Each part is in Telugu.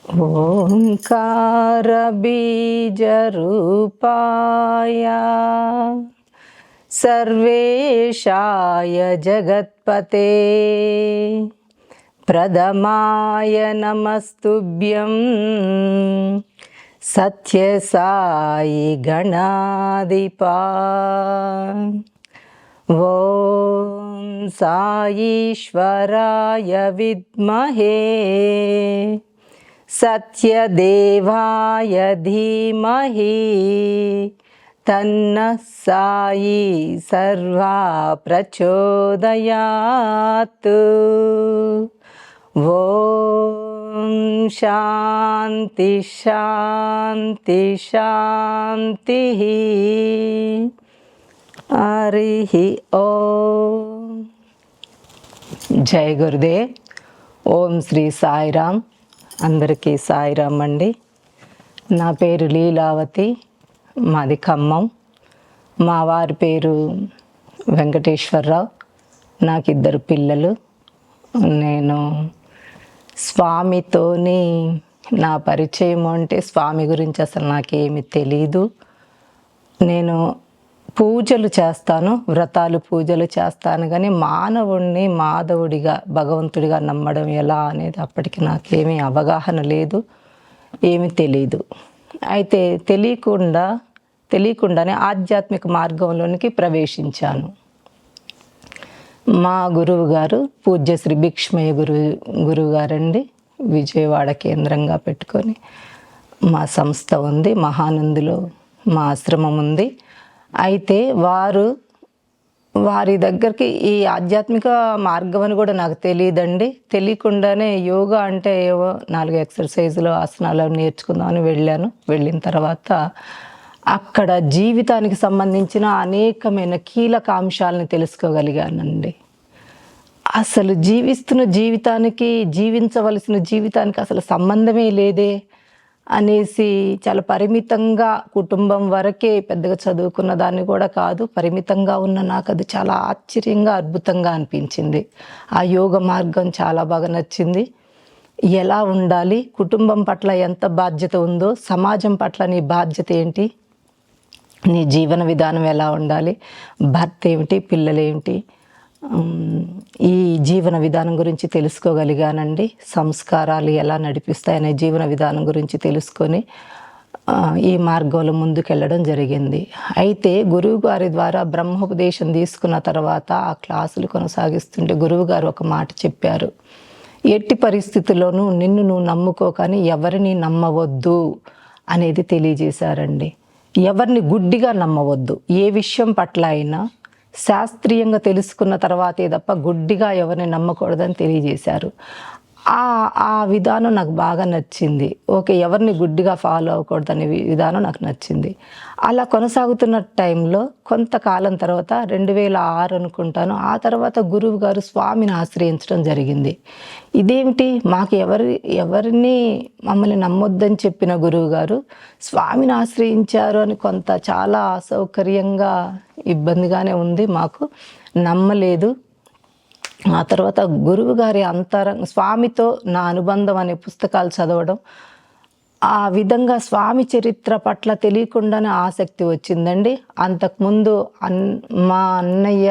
ओङ्कारबीजरूपाय सर्वेशाय जगत्पते प्रथमाय नमस्तुभ्यं सत्यसाई गणाधिपा। ॐ साईश्वराय विद्महे सत्यदेवाय धीमहि तन्नः साई सर्वा प्रचोदयात्। ॐ शान्ति शान्ति शान्तिः। हरिः ओम। जय गुरुदेव। ఓం శ్రీ సాయిరామ్. అందరికీ సాయిరామ్ అండి. నా పేరు లీలావతి, మాది ఖమ్మం. మా వారి పేరు వెంకటేశ్వరరావు. నాకు 2 పిల్లలు. నేను స్వామితోని నా పరిచయం అంటే స్వామి గురించి అసలు నాకేమీ తెలీదు. నేను పూజలు చేస్తాను, వ్రతాలు పూజలు చేస్తాను, కానీ మానవుడిని మాధవుడిగా భగవంతుడిగా నమ్మడం ఎలా అనేది అప్పటికి నాకేమీ అవగాహన లేదు, ఏమీ తెలీదు. అయితే తెలియకుండానే ఆధ్యాత్మిక మార్గంలోనికి ప్రవేశించాను. మా గురువు గారు పూజ్య శ్రీ భిక్షమయ్య గురువు గారండి. విజయవాడ కేంద్రంగా పెట్టుకొని మా సంస్థ ఉంది, మహానందులో మా ఆశ్రమం ఉంది. అయితే వారి దగ్గరికి ఈ ఆధ్యాత్మిక మార్గం అని కూడా నాకు తెలియదండి. తెలియకుండానే యోగా అంటే ఏవో 4 ఎక్సర్సైజులు ఆసనాలు నేర్చుకుందామని వెళ్ళాను. వెళ్ళిన తర్వాత అక్కడ జీవితానికి సంబంధించిన అనేకమైన కీలక అంశాలను తెలుసుకోగలిగానండి. అసలు జీవించవలసిన జీవితానికి అసలు సంబంధమే లేదే అనేసి చాలా పరిమితంగా, కుటుంబం వరకే, పెద్దగా చదువుకున్న దాన్ని కూడా కాదు, పరిమితంగా ఉన్న నాకు అది చాలా ఆశ్చర్యంగా, అద్భుతంగా అనిపించింది. ఆ యోగ మార్గం చాలా బాగా నచ్చింది. ఎలా ఉండాలి, కుటుంబం పట్ల ఎంత బాధ్యత ఉందో, సమాజం పట్ల నీ బాధ్యత ఏంటి, నీ జీవన విధానం ఎలా ఉండాలి, భర్త ఏమిటి, పిల్లలేమిటి, ఈ జీవన విధానం గురించి తెలుసుకోగలిగానండి. సంస్కారాలు ఎలా నడిపిస్తాయనే జీవన విధానం గురించి తెలుసుకొని ఈ మార్గంలో ముందుకెళ్ళడం జరిగింది. అయితే గురువు గారి ద్వారా బ్రహ్మోపదేశం తీసుకున్న తర్వాత ఆ క్లాసులు కొనసాగిస్తుంటే గురువు గారు ఒక మాట చెప్పారు. ఎట్టి పరిస్థితుల్లోనూ నిన్ను నువ్వు నమ్ముకోకని ఎవరిని నమ్మవద్దు అనేది తెలియజేశారండి. ఎవరిని గుడ్డిగా నమ్మవద్దు. ఏ విషయం పట్ల అయినా శాస్త్రీయంగా తెలుసుకున్న తర్వాతే తప్ప గుడ్డిగా ఎవరిని నమ్మకూడదని తెలియజేశారు. ఆ విధానం నాకు బాగా నచ్చింది. ఓకే, ఎవరిని గుడ్డిగా ఫాలో అవ్వకూడదనే విధానం నాకు నచ్చింది. అలా కొనసాగుతున్న టైంలో కొంతకాలం తర్వాత 2006 అనుకుంటాను, ఆ తర్వాత గురువు గారు స్వామిని ఆశ్రయించడం జరిగింది. ఇదేమిటి, మాకు ఎవరిని మమ్మల్ని నమ్మొద్దని చెప్పిన గురువు గారు స్వామిని ఆశ్రయించారు అని చాలా అసౌకర్యంగా, ఇబ్బందిగానే ఉంది, మాకు నమ్మలేదు. ఆ తర్వాత గురువు గారి స్వామితో నా అనుబంధం అనే పుస్తకాలు చదవడం, ఆ విధంగా స్వామి చరిత్ర పట్ల తెలియకుండానే ఆసక్తి వచ్చిందండి. అంతకుముందు మా అన్నయ్య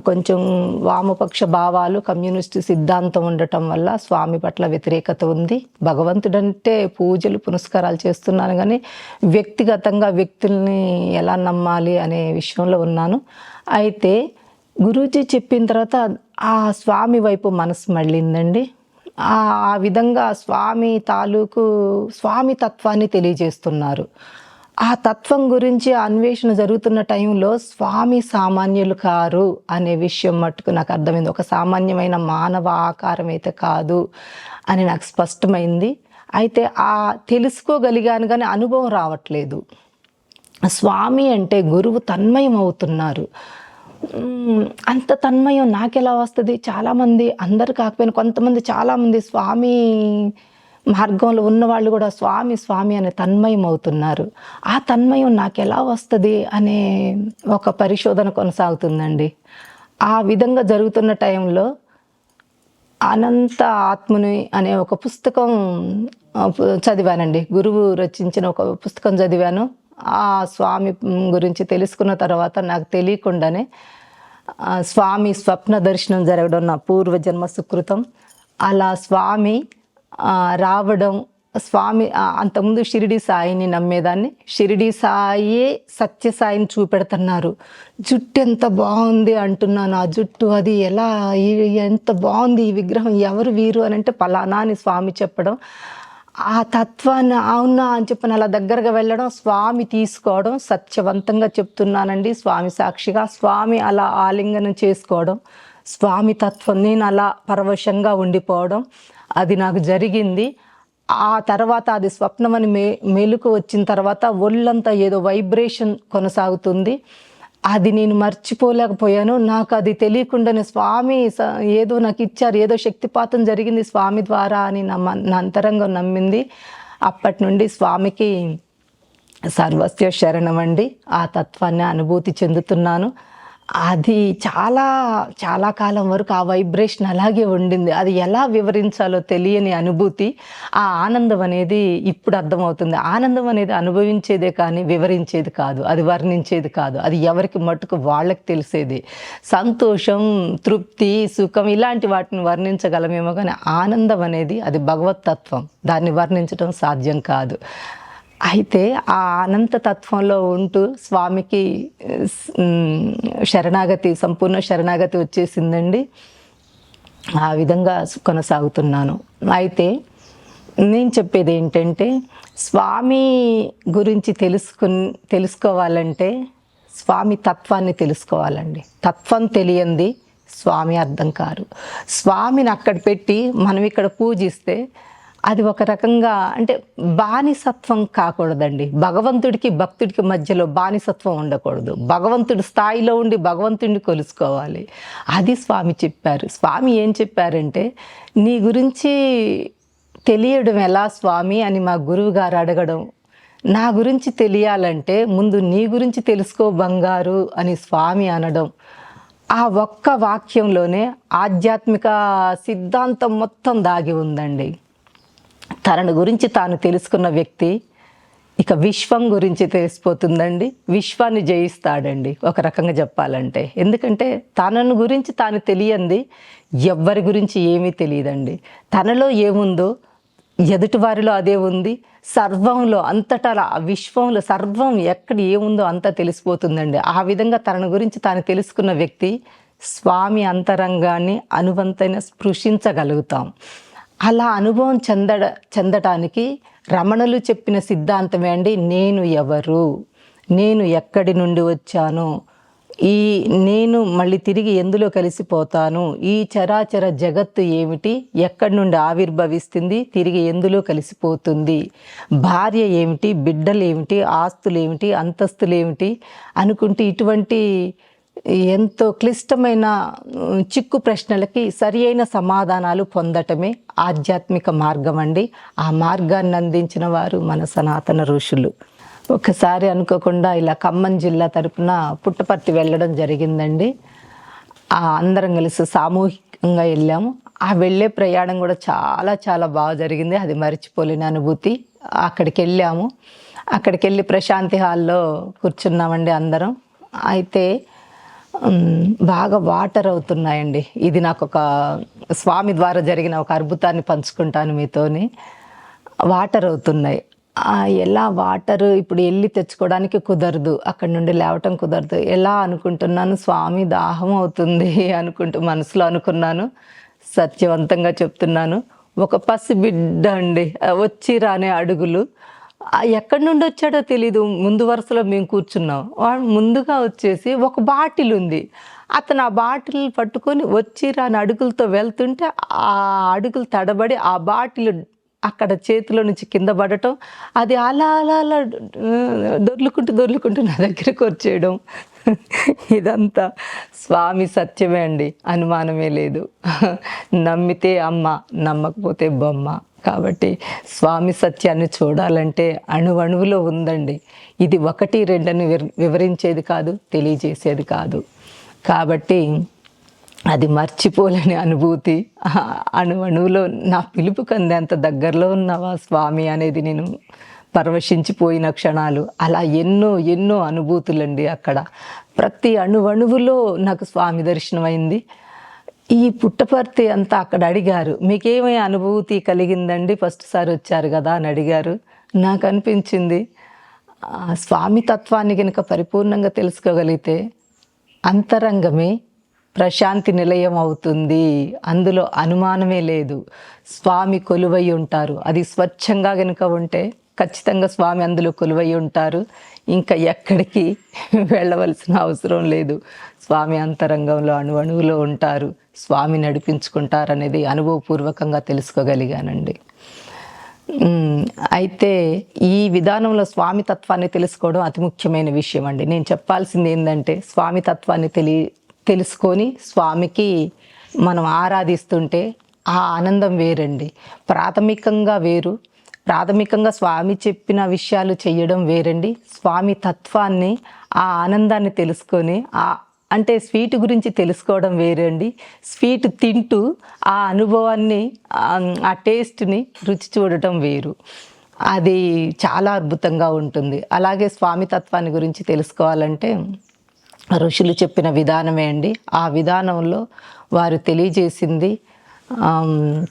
కొంచెం వామపక్ష భావాలు, కమ్యూనిస్టు సిద్ధాంతం ఉండటం వల్ల స్వామి పట్ల వ్యతిరేకత ఉంది. భగవంతుడంటే పూజలు పునస్కారాలు చేస్తున్నాను, కానీ వ్యక్తిగతంగా వ్యక్తుల్ని ఎలా నమ్మాలి అనే విషయంలో ఉన్నాను. అయితే గురూజీ చెప్పిన తర్వాత ఆ స్వామి వైపు మనసు మళ్ళిందండి. ఆ విధంగా స్వామి తత్వాన్ని తెలియజేస్తున్నారు. ఆ తత్వం గురించి అన్వేషణ జరుగుతున్న టైంలో స్వామి సామాన్యులు కారు అనే విషయం మట్టుకు నాకు అర్థమైంది. ఒక సామాన్యమైన మానవ ఆకారం అయితే కాదు అని నాకు స్పష్టమైంది. అయితే తెలుసుకోగలిగాను, కానీ అనుభవం రావట్లేదు. స్వామి అంటే గురువు తన్మయం అవుతున్నారు. అంత తన్మయం నాకెలా వస్తుంది? చాలామంది, అందరు కాకపోయినా కొంతమంది, చాలామంది స్వామి మార్గంలో ఉన్నవాళ్ళు కూడా స్వామి స్వామి అనే తన్మయం అవుతున్నారు. ఆ తన్మయం నాకు ఎలా వస్తుంది అనే ఒక పరిశోధన కొనసాగుతుందండి. ఆ విధంగా జరుగుతున్న టైంలో అనంత ఆత్మని అనే ఒక పుస్తకం చదివానండి. గురువు రచించిన ఒక పుస్తకం చదివాను. ఆ స్వామి గురించి తెలుసుకున్న తర్వాత నాకు తెలియకుండానే స్వామి స్వప్న దర్శనం జరగడం నా పూర్వజన్మ సుకృతం. అలా స్వామి రావడం, స్వామి అంతకుముందు షిరిడి సాయిని నమ్మేదాన్ని. షిరిడి సాయే సత్యసాయిని చూపెడుతున్నారు. జుట్టు ఎంత బాగుంది అంటున్నాను. ఆ జుట్టు అది ఎలా, ఎంత బాగుంది ఈ విగ్రహం, ఎవరు వీరు అని అంటే పలానా అని స్వామి చెప్పడం. ఆ తత్వాన్ని అవునా అని చెప్పని అలా దగ్గరగా వెళ్ళడం, స్వామి తీసుకోవడం, సత్యవంతంగా చెప్తున్నానండి స్వామి సాక్షిగా, స్వామి అలా ఆలింగనం చేసుకోవడం, స్వామి తత్వం నేను అలా పరవశంగా ఉండిపోవడం, అది నాకు జరిగింది. ఆ తర్వాత అది స్వప్నం అని మెలుకు వచ్చిన తర్వాత ఒళ్ళంతా ఏదో వైబ్రేషన్ కొనసాగుతుంది. అది నేను మర్చిపోలేకపోయాను. నాకు అది తెలియకుండానే స్వామి ఏదో నాకు ఇచ్చారు, ఏదో శక్తిపాతం జరిగింది స్వామి ద్వారా అని నా అంతరంగం నమ్మింది. అప్పటి నుండి స్వామికి సర్వస్వ శరణం అండి. ఆ తత్వాన్ని అనుభూతి చెందుతున్నాను. అది చాలా చాలా కాలం వరకు ఆ వైబ్రేషన్ అలాగే ఉండింది. అది ఎలా వివరించాలో తెలియని అనుభూతి. ఆ ఆనందం అనేది ఇప్పుడు అర్థమవుతుంది. ఆనందం అనేది అనుభవించేదే కానీ వివరించేది కాదు, అది వర్ణించేది కాదు. అది ఎవరికి మట్టుకు వాళ్ళకి తెలిసేది. సంతోషం, తృప్తి, సుఖం ఇలాంటి వాటిని వర్ణించగలమేమో కానీ ఆనందం అనేది అది భగవతత్వం, దాన్ని వర్ణించడం సాధ్యం కాదు. అయితే ఆ అనంత తత్వంలో ఉంటూ స్వామికి శరణాగతి, సంపూర్ణ శరణాగతి వచ్చేసిందండి. ఆ విధంగా కొనసాగుతున్నాను. అయితే నేను చెప్పేది ఏంటంటే, స్వామి గురించి తెలుసుకోవాలంటే స్వామి తత్వాన్ని తెలుసుకోవాలండి. తత్వం తెలియంది స్వామి అర్థం కారు. స్వామిని అక్కడ పెట్టి మనం ఇక్కడ పూజిస్తే అది ఒక రకంగా అంటే బానిసత్వం కాకూడదండి. భగవంతుడికి భక్తుడికి మధ్యలో బానిసత్వం ఉండకూడదు. భగవంతుడి స్థాయిలో ఉండి భగవంతుడిని కొలుసుకోవాలి. అది స్వామి చెప్పారు. స్వామి ఏం చెప్పారంటే, నీ గురించి తెలియడం ఎలా స్వామి అని మా గురువు గారు అడగడం, నా గురించి తెలియాలంటే ముందు నీ గురించి తెలుసుకో బంగారు అని స్వామి అనడం. ఆ ఒక్క వాక్యంలోనే ఆధ్యాత్మిక సిద్ధాంతం మొత్తం దాగి ఉందండి. తనను గురించి తాను తెలుసుకున్న వ్యక్తి ఇక విశ్వం గురించి తెలిసిపోతుందండి. విశ్వాన్ని జయిస్తాడండి ఒక రకంగా చెప్పాలంటే. ఎందుకంటే తనను గురించి తాను తెలియంది ఎవ్వరి గురించి ఏమీ తెలియదండి. తనలో ఏముందో ఎదుటి వారిలో అదే ఉంది. సర్వంలో అంతటా విశ్వంలో సర్వం ఎక్కడ ఏముందో అంతా తెలిసిపోతుందండి. ఆ విధంగా తనను గురించి తాను తెలుసుకున్న వ్యక్తి స్వామి అంతరంగాన్ని అనువంతైన స్పృశించగలుగుతాం. అలా అనుభవం చెందటానికి రమణులు చెప్పిన సిద్ధాంతమే అండి, నేను ఎవరు, నేను ఎక్కడి నుండి వచ్చాను, నేను మళ్ళీ తిరిగి ఎందులో కలిసిపోతాను, ఈ చరాచర జగత్తు ఏమిటి, ఎక్కడి నుండి ఆవిర్భవిస్తుంది, తిరిగి ఎందులో కలిసిపోతుంది, భార్య ఏమిటి, బిడ్డలు ఏమిటి, ఆస్తులు ఏమిటి, అంతస్తులు ఏమిటి అనుకుంటూ ఇటువంటి ఎంతో క్లిష్టమైన చిక్కు ప్రశ్నలకి సరి అయిన సమాధానాలు పొందటమే ఆధ్యాత్మిక మార్గం అండి. ఆ మార్గాన్ని అందించిన వారు మన సనాతన ఋషులు. ఒకసారి అనుకోకుండా ఇలా ఖమ్మం జిల్లా తరపున పుట్టపర్తి వెళ్ళడం జరిగిందండి. అందరం కలిసి సామూహికంగా వెళ్ళాము. ఆ వెళ్ళే ప్రయాణం కూడా చాలా చాలా బాగా జరిగింది. అది మరిచిపోలేని అనుభూతి. అక్కడికి వెళ్ళాము. అక్కడికి వెళ్ళి ప్రశాంతి హాల్లో కూర్చున్నామండి అందరం. అయితే బాగా వాటర్ అవుతున్నాయండి. ఇది నాకు ఒక స్వామి ద్వారా జరిగిన ఒక అద్భుతాన్ని పంచుకుంటాను మీతోని. వాటర్ అవుతున్నాయి. ఎలా వాటర్ ఇప్పుడు వెళ్ళి తెచ్చుకోవడానికి కుదరదు, అక్కడి నుండి లేవటం కుదరదు. ఎలా అనుకుంటున్నాను, స్వామి దాహం అవుతుంది అనుకుంటూ మనసులో అనుకున్నాను. సత్యవంతంగా చెప్తున్నాను, ఒక పసిబిడ్డ అండి, వచ్చి రానే అడుగులు. ఎక్కడి నుండి వచ్చాడో తెలీదు. ముందు వరుసలో మేము కూర్చున్నాం. వాడు ముందుగా వచ్చేసి ఒక బాటిల్ ఉంది. అతను ఆ బాటిల్ పట్టుకొని వచ్చి రాని అడుగులతో వెళ్తుంటే ఆ అడుగులు తడబడి ఆ బాటిల్ అక్కడ చేతిలో నుంచి కింద పడటం, అది అలా అలా అలా దొర్లుకుంటూ నా దగ్గరకు వచ్చేయడం. ఇదంతా స్వామి సత్యమే అండి, అనుమానమే లేదు. నమ్మితే అమ్మ, నమ్మకపోతే బొమ్మ. కాబట్టి స్వామి సత్యాన్ని చూడాలంటే అణువణువులో ఉందండి. ఇది 1, 2 వివరించేది కాదు, తెలియజేసేది కాదు. కాబట్టి అది మర్చిపోలేని అనుభూతి. అణువణువులో నా పిలుపుకి అందేంత దగ్గరలో ఉన్నావా స్వామి అనేది నేను పరవశించిపోయిన క్షణాలు. అలా ఎన్నో ఎన్నో అనుభూతులండి అక్కడ. ప్రతి అణువణువులో నాకు స్వామి దర్శనమైంది. ఈ పుట్టపర్తి అంతా అక్కడ అడిగారు, మీకేమీ అనుభూతి కలిగిందండి ఫస్ట్ సారి వచ్చారు కదా అని అడిగారు. నాకు అనిపించింది, స్వామి తత్వాన్ని కనుక పరిపూర్ణంగా తెలుసుకోగలిగితే అంతరంగమే ప్రశాంతి నిలయం అవుతుంది. అందులో అనుమానమే లేదు. స్వామి కొలువై ఉంటారు. అది స్వచ్ఛంగా కనుక ఉంటే ఖచ్చితంగా స్వామి అందులో కొలువై ఉంటారు. ఇంకా ఎక్కడికి వెళ్ళవలసిన అవసరం లేదు. స్వామి అంతరంగంలో అణువణువులో ఉంటారు. స్వామి నడిపించుకుంటారనేది అనుభవపూర్వకంగా తెలుసుకోగలిగానండి. అయితే ఈ విధానంలో స్వామి తత్వాన్ని తెలుసుకోవడం అతి ముఖ్యమైన విషయం అండి. నేను చెప్పాల్సింది ఏంటంటే, స్వామి తత్వాన్ని తెలుసుకొని స్వామికి మనం ఆరాధిస్తుంటే ఆ ఆనందం వేరండి. ప్రాథమికంగా స్వామి చెప్పిన విషయాలు చెయ్యడం వేరండి. స్వామి తత్వాన్ని, ఆ ఆనందాన్ని తెలుసుకొని అంటే స్వీట్ గురించి తెలుసుకోవడం వేరండి. స్వీట్ తింటూ ఆ అనుభవాన్ని, ఆ టేస్ట్ని రుచి చూడటం వేరు. అది చాలా అద్భుతంగా ఉంటుంది. అలాగే స్వామి తత్వాన్ని గురించి తెలుసుకోవాలంటే ఋషులు చెప్పిన విధానమే అండి. ఆ విధానంలో వారు తెలియజేసింది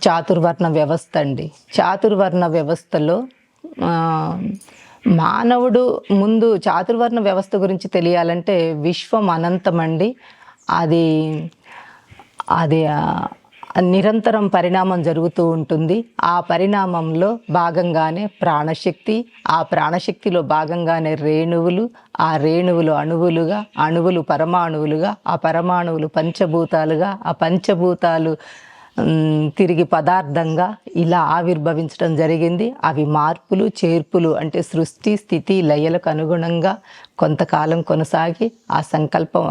చాతుర్వర్ణ వ్యవస్థ అండి. చాతుర్వర్ణ వ్యవస్థలో మానవుడు ముందు చాతుర్వర్ణ వ్యవస్థ గురించి తెలియాలంటే విశ్వం అనంతమండి. అది అది నిరంతరం పరిణామం జరుగుతూ ఉంటుంది. ఆ పరిణామంలో భాగంగానే ప్రాణశక్తి, ఆ ప్రాణశక్తిలో భాగంగానే రేణువులు, ఆ రేణువులు అణువులుగా, అణువులు పరమాణువులుగా, ఆ పరమాణువులు పంచభూతాలుగా, ఆ పంచభూతాలు తిరిగి పదార్థంగా ఇలా ఆవిర్భవించడం జరిగింది. అవి మార్పులు చేర్పులు అంటే సృష్టి స్థితి లయలకు అనుగుణంగా కొంతకాలం కొనసాగి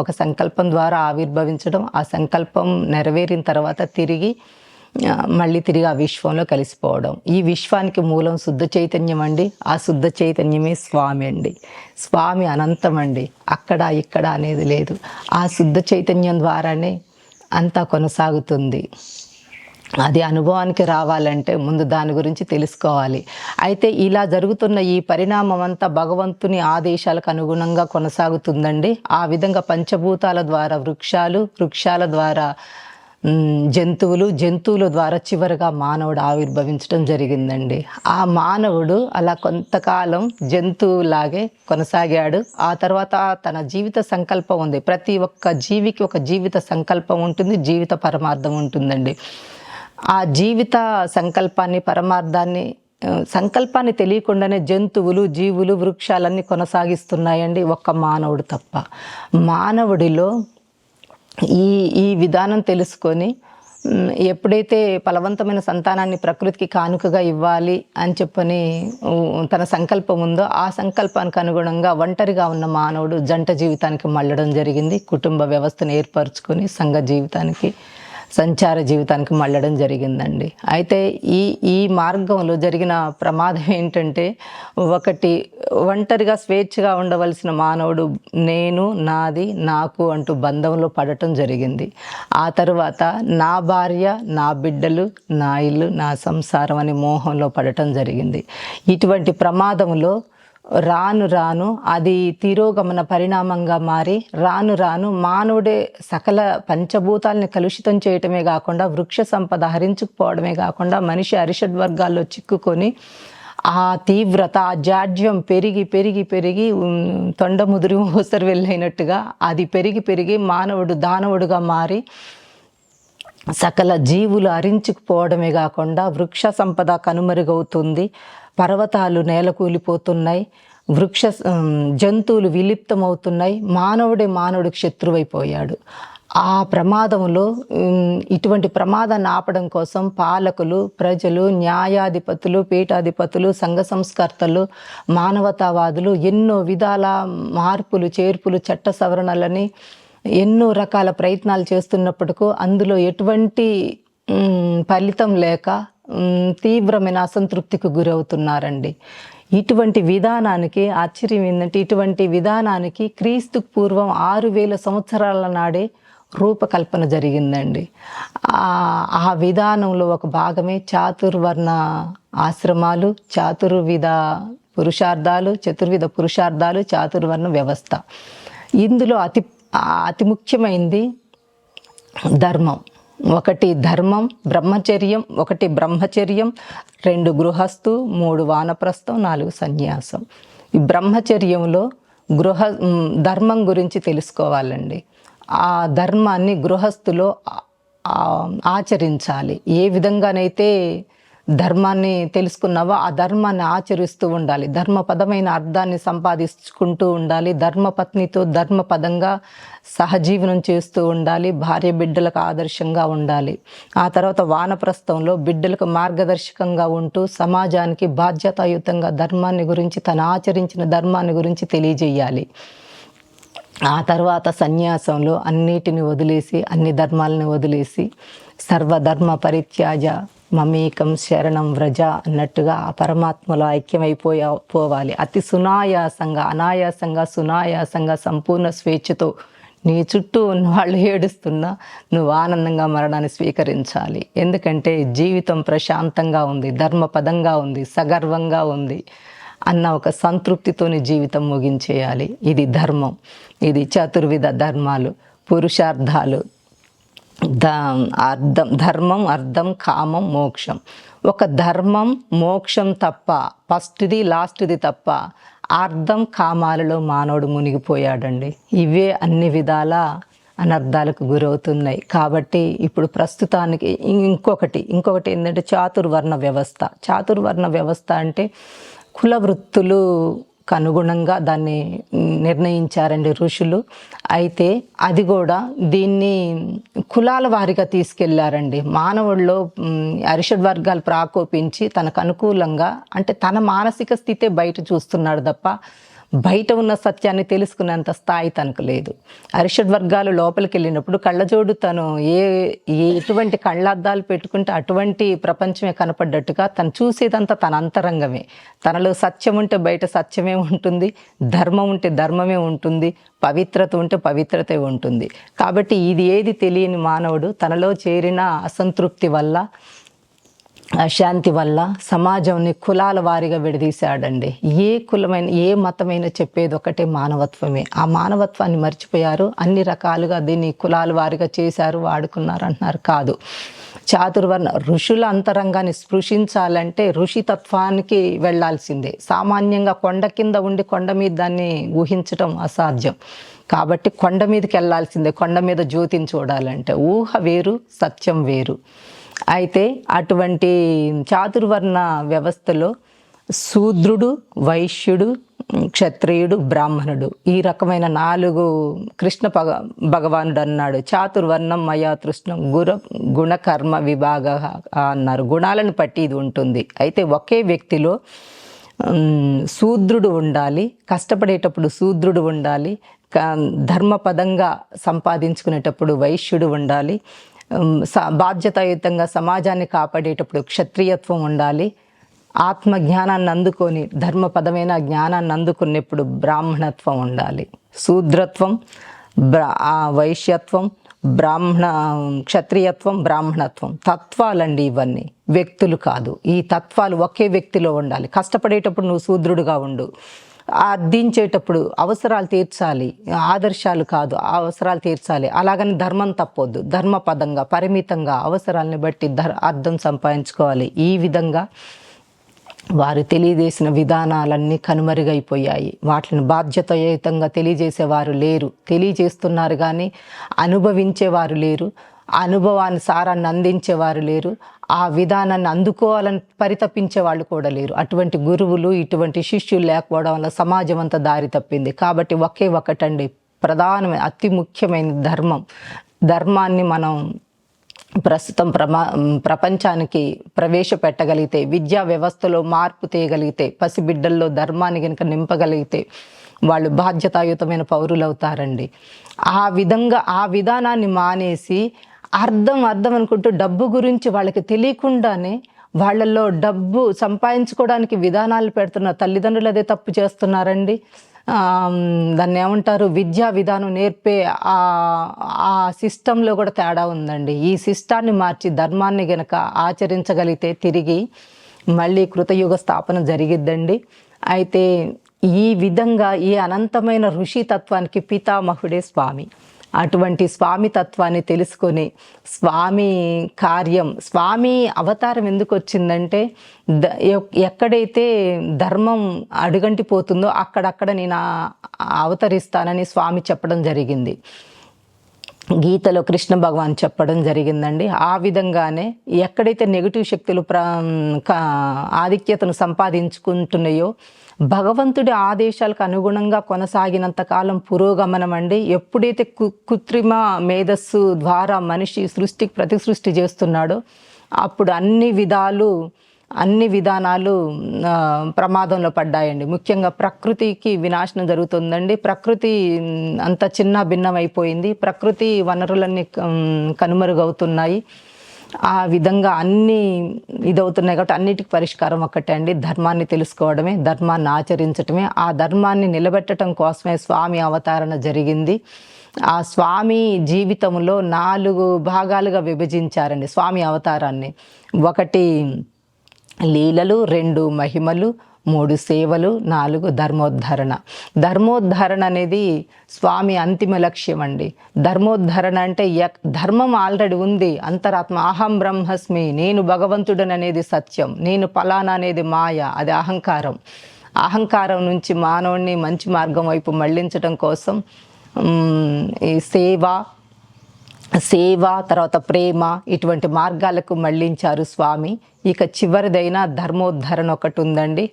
ఒక సంకల్పం ద్వారా ఆవిర్భవించడం, ఆ సంకల్పం నెరవేరిన తర్వాత మళ్ళీ తిరిగి ఆ విశ్వంలో కలిసిపోవడం. ఈ విశ్వానికి మూలం శుద్ధ చైతన్యం అండి. ఆ శుద్ధ చైతన్యమే స్వామి అండి. స్వామి అనంతం అండి. అక్కడ ఇక్కడ అనేది లేదు. ఆ శుద్ధ చైతన్యం ద్వారానే అంతా కొనసాగుతుంది. అది అనుభవానికి రావాలంటే ముందు దాని గురించి తెలుసుకోవాలి. అయితే ఇలా జరుగుతున్న ఈ పరిణామం అంతా భగవంతుని ఆదేశాలకు అనుగుణంగా కొనసాగుతుందండి. ఆ విధంగా పంచభూతాల ద్వారా వృక్షాల ద్వారా జంతువుల ద్వారా చివరిగా మానవుడు ఆవిర్భవించడం జరిగిందండి. ఆ మానవుడు అలా కొంతకాలం జంతువులాగే కొనసాగాడు. ఆ తర్వాత తన జీవిత సంకల్పం ఉంది. ప్రతి ఒక్క జీవికి ఒక జీవిత సంకల్పం ఉంటుంది, జీవిత పరమార్థం ఉంటుందండి. ఆ జీవిత సంకల్పాన్ని తెలియకుండానే జంతువులు, జీవులు, వృక్షాలన్నీ కొనసాగిస్తున్నాయండి, ఒక్క మానవుడు తప్ప. మానవుడిలో ఈ విధానం తెలుసుకొని ఎప్పుడైతే ఫలవంతమైన సంతానాన్ని ప్రకృతికి కానుకగా ఇవ్వాలి అని చెప్పని తన సంకల్పం ఉందో, ఆ సంకల్పానికి అనుగుణంగా ఒంటరిగా ఉన్న మానవుడు జంట జీవితానికి మళ్ళడం జరిగింది. కుటుంబ వ్యవస్థను ఏర్పరచుకొని సంఘ జీవితానికి, సంచార జీవితానికి మళ్ళడం జరిగిందండి. అయితే ఈ మార్గంలో జరిగిన ప్రమాదం ఏంటంటే, ఒకటి ఒంటరిగా స్వేచ్ఛగా ఉండవలసిన మానవుడు నేను, నాది, నాకు అంటూ బంధంలో పడటం జరిగింది. ఆ తర్వాత నా భార్య, నా బిడ్డలు, నా ఇల్లు, నా సంసారం అనే మోహంలో పడటం జరిగింది. ఇటువంటి ప్రమాదంలో రాను అది తిరోగమన పరిణామంగా మారి రాను మానవుడే సకల పంచభూతాలని కలుషితం చేయటమే కాకుండా, వృక్ష సంపద హరించుకుపోవడమే కాకుండా, మనిషి అరిషడ్ వర్గాల్లో చిక్కుకొని ఆ తీవ్రత, ఆ జాడ్యం పెరిగి తొండముదురు ఊసరు వెళ్ళినట్టుగా అది పెరిగి మానవుడు దానవుడుగా మారి సకల జీవులు హరించుకుపోవడమే కాకుండా వృక్ష సంపద కనుమరుగవుతుంది. పర్వతాలు నేలకూలిపోతున్నాయి, జంతువులు విలిప్తమవుతున్నాయి. మానవుడికి శత్రువైపోయాడు. ఆ ప్రమాదంలో ఇటువంటి ప్రమాదాన్ని ఆపడం కోసం పాలకులు, ప్రజలు, న్యాయాధిపతులు, పీఠాధిపతులు, సంఘ సంస్కర్తలు, మానవతావాదులు ఎన్నో విధాల మార్పులు చేర్పులు, చట్ట సవరణలని ఎన్నో రకాల ప్రయత్నాలు చేస్తున్నప్పటికీ అందులో ఎటువంటి ఫలితం లేక తీవ్రమైన అసంతృప్తికి గురవుతున్నారండి. ఇటువంటి విధానానికి ఆశ్చర్యం ఏంటంటే, ఇటువంటి విధానానికి క్రీస్తుకు పూర్వం 6000 సంవత్సరాల నాడే రూపకల్పన జరిగిందండి. ఆ విధానంలో ఒక భాగమే చాతుర్వర్ణ ఆశ్రమాలు, చతుర్విధ పురుషార్థాలు, చాతుర్వర్ణ వ్యవస్థ. ఇందులో అతి ముఖ్యమైనది ధర్మం. ఒకటి ధర్మం, బ్రహ్మచర్యం, 2 గృహస్థు, 3 వానప్రస్థం, 4 సన్యాసం. ఈ బ్రహ్మచర్యంలో ధర్మం గురించి తెలుసుకోవాలండి. ఆ ధర్మాన్ని గృహస్థులో ఆచరించాలి. ఏ విధంగానైతే ధర్మాన్ని తెలుసుకున్నావో ఆ ధర్మాన్ని ఆచరిస్తూ ఉండాలి. ధర్మపదమైన అర్థాన్ని సంపాదించుకుంటూ ఉండాలి. ధర్మపత్నితో ధర్మపదంగా సహజీవనం చేస్తూ ఉండాలి. భార్య బిడ్డలకు ఆదర్శంగా ఉండాలి. ఆ తర్వాత వానప్రస్థంలో బిడ్డలకు మార్గదర్శకంగా ఉంటూ సమాజానికి బాధ్యతాయుతంగా ధర్మాన్ని గురించి, తను ఆచరించిన ధర్మాన్ని గురించి తెలియజేయాలి. ఆ తర్వాత సన్యాసంలో అన్నిటిని వదిలేసి, అన్ని ధర్మాలను వదిలేసి, సర్వధర్మ పరిత్యాజ మమేకం శరణం వ్రజ అన్నట్టుగా ఆ పరమాత్మలో ఐక్యమైపోవాలి. అతి అనాయాసంగా సునాయాసంగా సంపూర్ణ స్వేచ్ఛతో నీ చుట్టూ ఉన్న వాళ్ళు ఏడుస్తున్నా నువ్వు ఆనందంగా మరణాన్ని స్వీకరించాలి. ఎందుకంటే జీవితం ప్రశాంతంగా ఉంది, ధర్మపదంగా ఉంది, సగర్వంగా ఉంది అన్న ఒక సంతృప్తితోని జీవితం ముగించేయాలి. ఇది ధర్మం. ఇది చతుర్విధ ధర్మాలు, పురుషార్థాలు, ధర్మం, అర్థం, కామం, మోక్షం. ఒక ధర్మం, మోక్షం తప్ప, ఫస్ట్ది లాస్ట్ది తప్ప అర్థం, కామాలలో మానవుడు మునిగిపోయాడండి. ఇవే అన్ని విధాల అనర్థాలకు గురవుతున్నాయి. కాబట్టి ఇప్పుడు ప్రస్తుతానికి ఇంకొకటి ఏంటంటే చాతుర్వర్ణ వ్యవస్థ అంటే కుల వృత్తులకు అనుగుణంగా దాన్ని నిర్ణయించారండి ఋషులు. అయితే అది కూడా దీన్ని కులాల వారిగా తీసుకెళ్లారండి. మానవుల్లో అరిషడ్ వర్గాలు ప్రాకోపించి తనకు అనుకూలంగా, అంటే తన మానసిక స్థితే బయట చూస్తున్నాడు తప్ప బయట ఉన్న సత్యాన్ని తెలుసుకునేంత స్థాయి తనకు లేదు. అరిషడ్ వర్గాలు లోపలికి వెళ్ళినప్పుడు కళ్ళజోడు తను ఎటువంటి కళ్ళద్దాలు పెట్టుకుంటే అటువంటి ప్రపంచమే కనపడ్డట్టుగా తను చూసేదంతా తన అంతరంగమే. తనలో సత్యం ఉంటే బయట సత్యమే ఉంటుంది, ధర్మం ఉంటే ధర్మమే ఉంటుంది, పవిత్రత ఉంటే పవిత్రతే ఉంటుంది. కాబట్టి ఇది ఏది తెలియని మానవుడు తనలో చేరిన అసంతృప్తి వల్ల, అశాంతి వల్ల సమాజంని కులాల వారిగా విడదీశాడండి. ఏ కులమైన, ఏ మతమైన చెప్పేది ఒకటే మానవత్వమే. ఆ మానవత్వాన్ని మర్చిపోయారు. అన్ని రకాలుగా దీన్ని కులాల వారిగా చేశారు, వాడుకున్నారు అంటున్నారు. కాదు, చాతుర్వర్ణ ఋషుల అంతరంగాన్ని స్పృశించాలంటే ఋషితత్వానికి వెళ్లాల్సిందే. సామాన్యంగా కొండ కింద ఉండి కొండ మీద దాన్ని ఊహించటం అసాధ్యం. కాబట్టి కొండ మీదకి వెళ్లాల్సిందే. కొండ మీద జ్యోతిని చూడాలంటే ఊహ వేరు, సత్యం వేరు. అయితే అటువంటి చాతుర్వర్ణ వ్యవస్థలో శూద్రుడు, వైశ్యుడు, క్షత్రియుడు, బ్రాహ్మణుడు, ఈ రకమైన 4 కృష్ణ భగవానుడు అన్నాడు. చాతుర్వర్ణం మయా తృష్ణం గుణకర్మ విభాగ అన్నారు. గుణాలను బట్టి ఇది ఉంటుంది. అయితే ఒకే వ్యక్తిలో శూద్రుడు ఉండాలి, కష్టపడేటప్పుడు శూద్రుడు ఉండాలి, ధర్మపదంగా సంపాదించుకునేటప్పుడు వైశ్యుడు ఉండాలి, బాధ్యతాయుతంగా సమాజాన్ని కాపాడేటప్పుడు క్షత్రియత్వం ఉండాలి, ఆత్మజ్ఞానాన్ని అందుకొని ధర్మపదమైన జ్ఞానాన్ని అందుకునేప్పుడు బ్రాహ్మణత్వం ఉండాలి. శూద్రత్వం, వైశ్యత్వం, క్షత్రియత్వం, బ్రాహ్మణత్వం తత్వాలండి. ఇవన్నీ వ్యక్తులు కాదు. ఈ తత్వాలు ఒకే వ్యక్తిలో ఉండాలి. కష్టపడేటప్పుడు నువ్వు శూద్రుడుగా ఉండు, అర్థించేటప్పుడు అవసరాలు తీర్చాలి, ఆదర్శాలు కాదు, అవసరాలు తీర్చాలి. అలాగని ధర్మం తప్పొద్దు. ధర్మపదంగా పరిమితంగా అవసరాలని బట్టి అర్థం సంపాదించుకోవాలి. ఈ విధంగా వారు తెలియజేసిన విధానాలన్నీ కనుమరుగైపోయాయి. వాటిని బాధ్యతాయుతంగా తెలియజేసేవారు లేరు. తెలియజేస్తున్నారు కానీ అనుభవించేవారు లేరు. అనుభవాన్ని, సారాన్ని అందించేవారు లేరు. ఆ విధానాన్ని అందుకోవాలని పరితపించే వాళ్ళు కూడా లేరు. అటువంటి గురువులు, ఇటువంటి శిష్యులు లేకపోవడం వల్ల సమాజం అంతా దారి తప్పింది. కాబట్టి ఒకటండి ప్రధానమైన, అతి ముఖ్యమైన ధర్మాన్ని మనం ప్రస్తుతం ప్రపంచానికి ప్రవేశపెట్టగలిగితే, విద్యా వ్యవస్థలో మార్పు తేయగలిగితే, పసిబిడ్డల్లో ధర్మాన్ని కనుక నింపగలిగితే వాళ్ళు బాధ్యతాయుతమైన పౌరులు అవుతారండి. ఆ విధానాన్ని మానేసి అర్థం అనుకుంటూ డబ్బు గురించి వాళ్ళకి తెలియకుండానే వాళ్ళల్లో డబ్బు సంపాదించుకోవడానికి విధానాలు పెడుతున్న తల్లిదండ్రులు అదే తప్పు చేస్తున్నారండి. దాన్ని ఏమంటారు, విద్యా విధానం నేర్పే ఆ సిస్టంలో కూడా తేడా ఉందండి. ఈ సిస్టాన్ని మార్చి ధర్మాన్ని గనక ఆచరించగలిగితే తిరిగి మళ్ళీ కృతయుగ స్థాపన జరిగిద్దండి. అయితే ఈ విధంగా ఈ అనంతమైన ఋషి తత్వానికి పితామహుడే స్వామి. అటువంటి స్వామి తత్వాన్ని తెలుసుకొని స్వామి కార్యం, స్వామి అవతారం ఎందుకు వచ్చిందంటే ఎక్కడైతే ధర్మం అడుగంటిపోతుందో అక్కడక్కడ నేను అవతరిస్తానని స్వామి చెప్పడం జరిగింది. గీతలో కృష్ణ భగవాన్ చెప్పడం జరిగిందండి. ఆ విధంగానే ఎక్కడైతే నెగిటివ్ శక్తులు ఆధిక్యతను సంపాదించుకుంటున్నాయో భగవంతుడి ఆదేశాలకు అనుగుణంగా కొనసాగినంత కాలం పురోగమనం అండి. ఎప్పుడైతే కృత్రిమ మేధస్సు ద్వారా మనిషి సృష్టికి ప్రతి సృష్టి చేస్తున్నాడో అప్పుడు అన్ని విధానాలు ప్రమాదంలో పడ్డాయండి. ముఖ్యంగా ప్రకృతికి వినాశనం జరుగుతుందండి. ప్రకృతి అంత చిన్న భిన్నం అయిపోయింది. ప్రకృతి వనరులన్నీ కనుమరుగవుతున్నాయి. ఆ విధంగా అన్నీ ఇదవుతున్నాయి కాబట్టి అన్నిటికీ పరిష్కారం ఒక్కటే అండి, ధర్మాన్ని తెలుసుకోవడమే, ధర్మాన్ని ఆచరించటమే. ఆ ధర్మాన్ని నిలబెట్టడం కోసమే స్వామి అవతారణ జరిగింది. ఆ స్వామి జీవితంలో 4 భాగాలుగా విభజించారండి స్వామి అవతారాన్ని. 1 లీలలు, 2 మహిమలు, 3 సేవలు, 4 ధర్మోద్ధరణ. ధర్మోద్ధరణ అనేది స్వామి అంతిమ లక్ష్యం అండి. ధర్మోద్ధరణ అంటే ధర్మం ఆల్రెడీ ఉంది, అంతరాత్మ అహం బ్రహ్మస్మి, నేను భగవంతుడని అనేది సత్యం, నేను ఫలానా అనేది మాయ, అది అహంకారం. అహంకారం నుంచి మానవుడిని మంచి మార్గం వైపు మళ్లించడం కోసం ఈ సేవ తర్వాత ప్రేమ ఇటువంటి మార్గాలకు మళ్లించారు స్వామి. ఇక చివరిదైన ధర్మోద్ధరణ ఒకటి ఉందండి.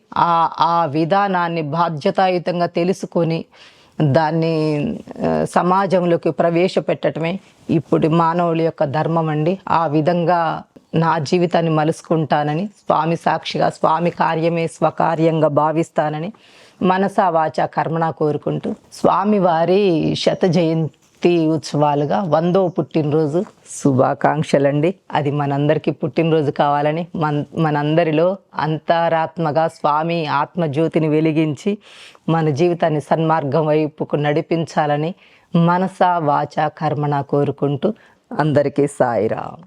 ఆ విధానాన్ని బాధ్యతాయుతంగా తెలుసుకొని దాన్ని సమాజంలోకి ప్రవేశపెట్టడమే ఇప్పుడు మానవుల యొక్క ధర్మం అండి. ఆ విధంగా నా జీవితాన్ని మలుసుకుంటానని స్వామి సాక్షిగా స్వామి కార్యమే స్వకార్యంగా భావిస్తానని మనసా వాచా కర్మణ కోరుకుంటూ స్వామివారి శత జయంతి ఉత్సవాలుగా 100వ పుట్టినరోజు శుభాకాంక్షలండి. అది మనందరికీ పుట్టినరోజు కావాలని మనందరిలో అంతరాత్మగా స్వామి ఆత్మజ్యోతిని వెలిగించి మన జీవితాన్ని సన్మార్గం వైపుకు నడిపించాలని మనసా వాచా కర్మణ కోరుకుంటూ అందరికీ సాయిరాం.